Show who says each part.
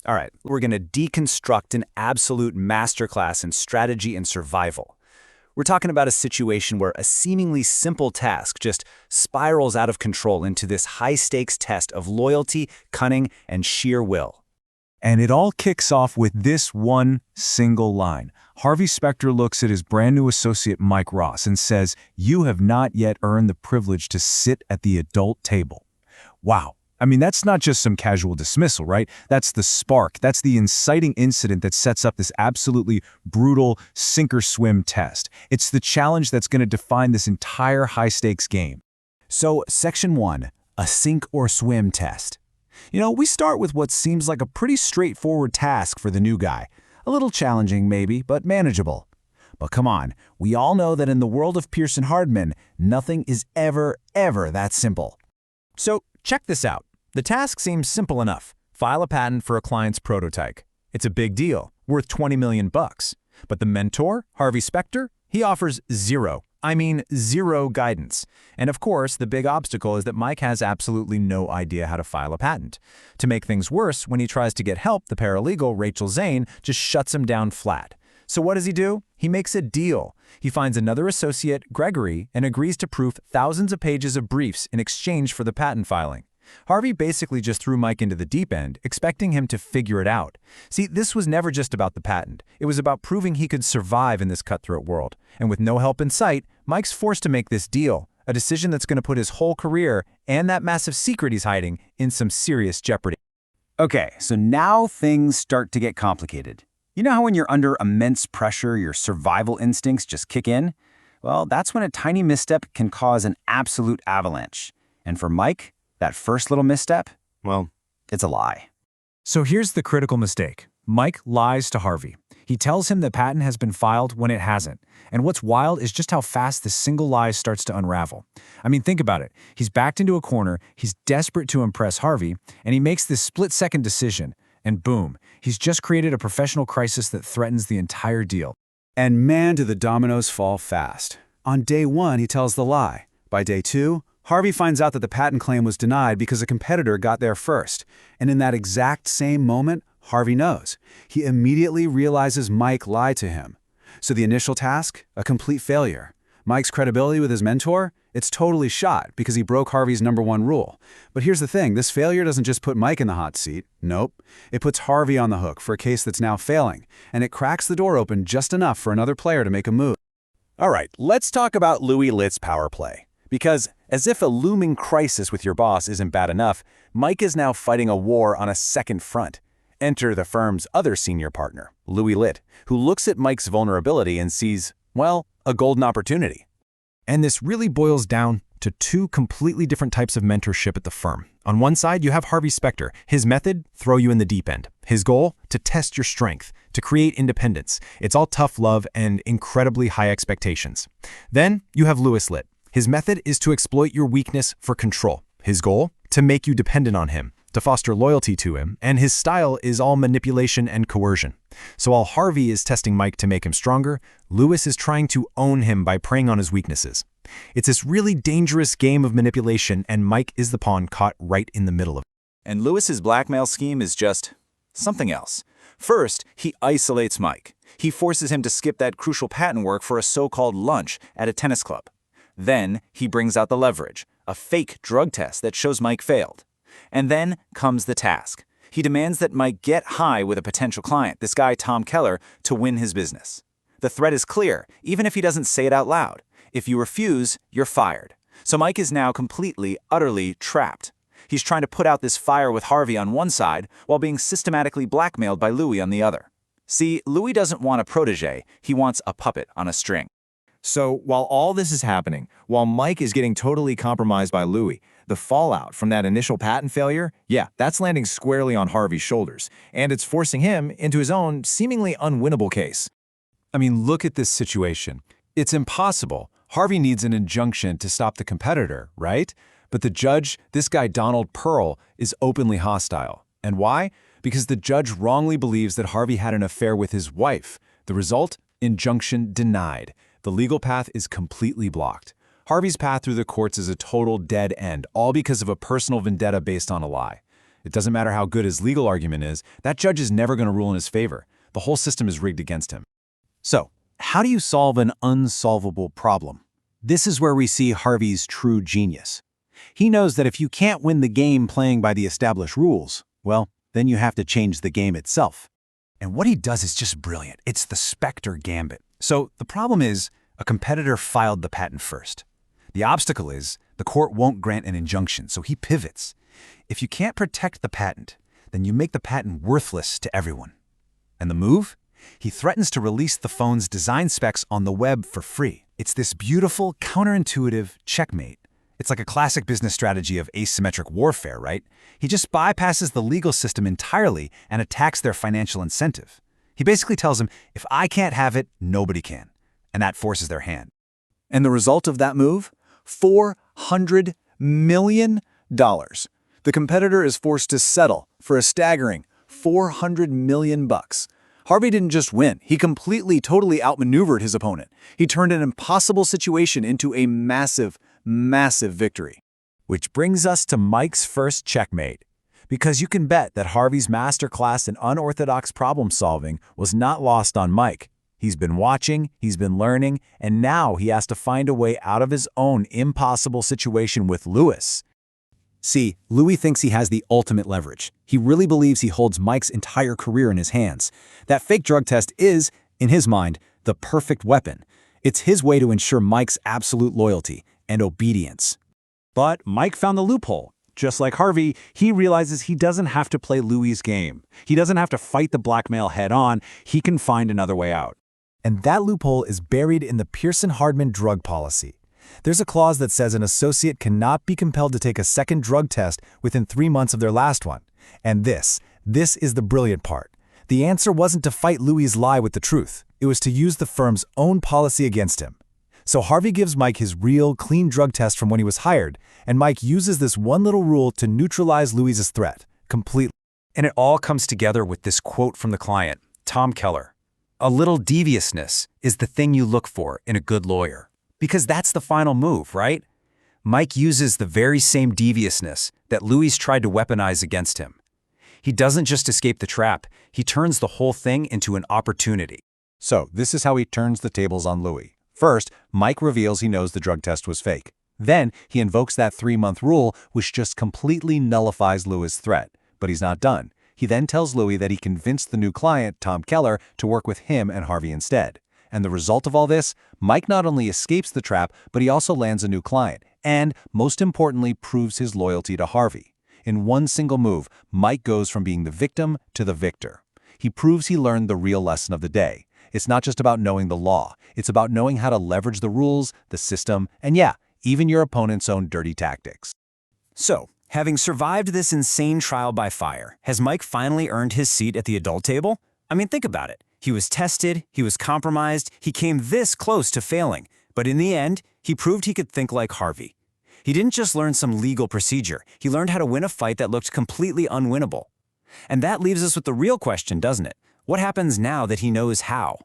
Speaker 1: All right, we're going to deconstruct an absolute masterclass in strategy and survival. We're talking about a situation where a seemingly simple task just spirals out of control into this high-stakes test of loyalty, cunning, and sheer will.
Speaker 2: And it all kicks off with this one single line. Harvey Specter looks at his brand new associate Mike Ross and says, "You have not yet earned the privilege to sit at the adult table." Wow. I mean, that's not just some casual dismissal, right? That's the spark. That's the inciting incident that sets up this absolutely brutal sink-or-swim test. It's the challenge that's going to define this entire high-stakes game.
Speaker 1: So, Section 1, a sink-or-swim test. We start with what seems like a pretty straightforward task for the new guy. A little challenging, maybe, but manageable. But come on, we all know that in the world of Pearson Hardman, nothing is ever that simple.
Speaker 3: So, check this out. The task seems simple enough. File a patent for a client's prototype. It's a big deal, worth $20 million. But the mentor, Harvey Specter, he offers zero guidance. And of course, the big obstacle is that Mike has absolutely no idea how to file a patent. To make things worse, when he tries to get help, the paralegal, Rachel Zane, just shuts him down flat. So what does he do? He makes a deal. He finds another associate, Gregory, and agrees to proof thousands of pages of briefs in exchange for the patent filing. Harvey basically just threw Mike into the deep end, expecting him to figure it out. See, this was never just about the patent. It was about proving he could survive in this cutthroat world. And with no help in sight, Mike's forced to make this deal, a decision that's going to put his whole career and that massive secret he's hiding in some serious jeopardy.
Speaker 1: Okay, so now things start to get complicated. You know how when you're under immense pressure, your survival instincts just kick in? Well, that's when a tiny misstep can cause an absolute avalanche. And for Mike, that first little misstep, well, it's a lie.
Speaker 2: So here's the critical mistake. Mike lies to Harvey. He tells him the patent has been filed when it hasn't. And what's wild is just how fast this single lie starts to unravel. I mean, think about it. He's backed into a corner, he's desperate to impress Harvey, and he makes this split-second decision. And boom, he's just created a professional crisis that threatens the entire deal.
Speaker 4: And man, do the dominoes fall fast. On day 1, he tells the lie. By day 2, Harvey finds out that the patent claim was denied because a competitor got there first. And in that exact same moment, Harvey knows. He immediately realizes Mike lied to him. So the initial task, a complete failure. Mike's credibility with his mentor, it's totally shot because he broke Harvey's #1 rule. But here's the thing, this failure doesn't just put Mike in the hot seat. Nope. It puts Harvey on the hook for a case that's now failing, and it cracks the door open just enough for another player to make a move.
Speaker 1: All right, let's talk about Litt's power play. Because as if a looming crisis with your boss isn't bad enough, Mike is now fighting a war on a second front. Enter the firm's other senior partner, Litt, who looks at Mike's vulnerability and sees, well, a golden opportunity.
Speaker 3: And this really boils down to two completely different types of mentorship at the firm. On one side, you have Harvey Specter. His method, throw you in the deep end. His goal, to test your strength, to create independence. It's all tough love and incredibly high expectations. Then you have Litt. His method is to exploit your weakness for control. His goal, to make you dependent on him, to foster loyalty to him, and his style is all manipulation and coercion. So while Harvey is testing Mike to make him stronger, Lewis is trying to own him by preying on his weaknesses. It's this really dangerous game of manipulation, and Mike is the pawn caught right in the middle of it.
Speaker 1: And Lewis's blackmail scheme is just something else. First, he isolates Mike. He forces him to skip that crucial patent work for a so-called lunch at a tennis club. Then, he brings out the leverage, a fake drug test that shows Mike failed. And then comes the task. He demands that Mike get high with a potential client, this guy Tom Keller, to win his business. The threat is clear, even if he doesn't say it out loud. If you refuse, you're fired. So Mike is now completely, utterly trapped. He's trying to put out this fire with Harvey on one side while being systematically blackmailed by Louis on the other. See, Louis doesn't want a protege, he wants a puppet on a string.
Speaker 3: So while all this is happening, while Mike is getting totally compromised by Louis, the fallout from that initial patent failure, yeah, that's landing squarely on Harvey's shoulders, and it's forcing him into his own seemingly unwinnable case.
Speaker 2: I mean, look at this situation. It's impossible. Harvey needs an injunction to stop the competitor, right? But the judge, this guy Donald Pearl, is openly hostile. And why? Because the judge wrongly believes that Harvey had an affair with his wife. The result? Injunction denied. The legal path is completely blocked. Harvey's path through the courts is a total dead end, all because of a personal vendetta based on a lie. It doesn't matter how good his legal argument is, that judge is never going to rule in his favor. The whole system is rigged against him.
Speaker 5: So, how do you solve an unsolvable problem? This is where we see Harvey's true genius. He knows that if you can't win the game playing by the established rules, well, then you have to change the game itself.
Speaker 2: And what he does is just brilliant. It's the Specter gambit. So the problem is, a competitor filed the patent first. The obstacle is, the court won't grant an injunction, so he pivots. If you can't protect the patent, then you make the patent worthless to everyone. And the move? He threatens to release the phone's design specs on the web for free. It's this beautiful, counterintuitive checkmate. It's like a classic business strategy of asymmetric warfare, right? He just bypasses the legal system entirely and attacks their financial incentive. He basically tells them, if I can't have it, nobody can. And that forces their hand.
Speaker 1: And the result of that move? $400 million. The competitor is forced to settle for a staggering $400 million. Harvey didn't just win. He completely, totally outmaneuvered his opponent. He turned an impossible situation into a massive, massive victory.
Speaker 3: Which brings us to Mike's first checkmate. Because you can bet that Harvey's masterclass in unorthodox problem-solving was not lost on Mike. He's been watching, he's been learning, and now he has to find a way out of his own impossible situation with Lewis.
Speaker 5: See, Louis thinks he has the ultimate leverage. He really believes he holds Mike's entire career in his hands. That fake drug test is, in his mind, the perfect weapon. It's his way to ensure Mike's absolute loyalty and obedience.
Speaker 2: But Mike found the loophole. Just like Harvey, he realizes he doesn't have to play Louis' game. He doesn't have to fight the blackmail head-on. He can find another way out.
Speaker 3: And that loophole is buried in the Pearson Hardman drug policy. There's a clause that says an associate cannot be compelled to take a second drug test within 3 months of their last one. And this is the brilliant part. The answer wasn't to fight Louis' lie with the truth. It was to use the firm's own policy against him. So Harvey gives Mike his real, clean drug test from when he was hired, and Mike uses this one little rule to neutralize Louis's threat completely.
Speaker 2: And it all comes together with this quote from the client, Tom Keller. A little deviousness is the thing you look for in a good lawyer. Because that's the final move, right? Mike uses the very same deviousness that Louis tried to weaponize against him. He doesn't just escape the trap, he turns the whole thing into an opportunity.
Speaker 5: So, this is how he turns the tables on Louis. First, Mike reveals he knows the drug test was fake. Then, he invokes that 3-month rule, which just completely nullifies Louis' threat. But he's not done. He then tells Louis that he convinced the new client, Tom Keller, to work with him and Harvey instead. And the result of all this, Mike not only escapes the trap, but he also lands a new client, and, most importantly, proves his loyalty to Harvey. In one single move, Mike goes from being the victim to the victor. He proves he learned the real lesson of the day. It's not just about knowing the law, it's about knowing how to leverage the rules, the system, and yeah, even your opponent's own dirty tactics.
Speaker 6: So, having survived this insane trial by fire, has Mike finally earned his seat at the adult table? I mean, think about it. He was tested, he was compromised, he came this close to failing, but in the end, he proved he could think like Harvey. He didn't just learn some legal procedure, he learned how to win a fight that looked completely unwinnable. And that leaves us with the real question, doesn't it? What happens now that he knows how?